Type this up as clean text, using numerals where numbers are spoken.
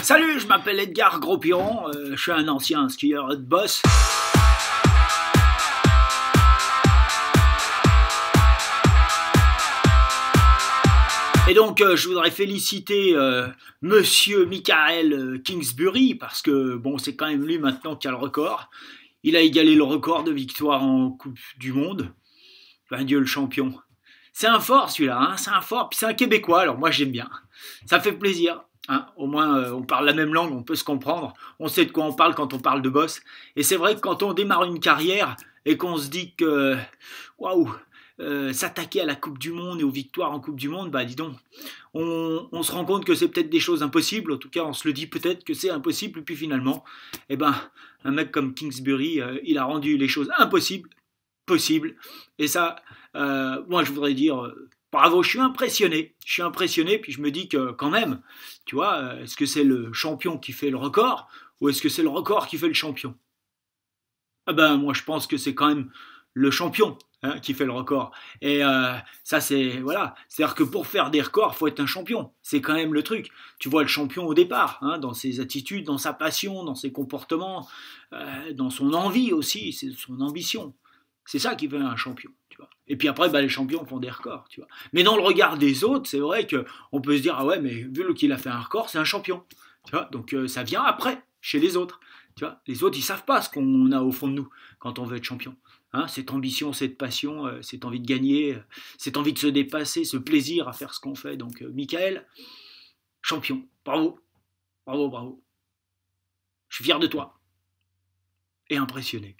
Salut, je m'appelle Edgar Gros-Piron, je suis un ancien skieur de boss. Et donc, je voudrais féliciter Monsieur Michael Kingsbury, parce que, bon, c'est quand même lui maintenant qui a le record. Il a égalé le record de victoire en Coupe du Monde. Ben Dieu le champion. C'est un fort celui-là, hein, c'est un fort, puis c'est un Québécois, alors moi j'aime bien. Ça fait plaisir. Hein, au moins, on parle la même langue, on peut se comprendre. On sait de quoi on parle quand on parle de boss. Et c'est vrai que quand on démarre une carrière et qu'on se dit que, waouh, s'attaquer à la Coupe du Monde et aux victoires en Coupe du Monde, bah dis donc, on se rend compte que c'est peut-être des choses impossibles. En tout cas, on se le dit peut-être que c'est impossible. Et puis finalement, eh ben, un mec comme Kingsbury, il a rendu les choses impossibles possibles. Et ça, moi, je voudrais dire. Bravo, je suis impressionné, puis je me dis que quand même, tu vois, est-ce que c'est le champion qui fait le record, ou est-ce que c'est le record qui fait le champion? Ah ben, moi je pense que c'est quand même le champion hein, qui fait le record. Et ça c'est, voilà, c'est-à-dire que pour faire des records, il faut être un champion, c'est quand même le truc. Tu vois le champion au départ, hein, dans ses attitudes, dans sa passion, dans ses comportements, dans son envie aussi, c'est son ambition. C'est ça qui fait un champion, tu vois. Et puis après, bah, les champions font des records, tu vois. Mais dans le regard des autres, c'est vrai qu'on peut se dire, ah ouais, mais vu qu'il a fait un record, c'est un champion. Tu vois, donc ça vient après, chez les autres. Tu vois, les autres, ils savent pas ce qu'on a au fond de nous quand on veut être champion. Hein, cette ambition, cette passion, cette envie de gagner, cette envie de se dépasser, ce plaisir à faire ce qu'on fait. Donc, Michael, champion. Bravo, bravo, bravo. Je suis fier de toi et impressionné.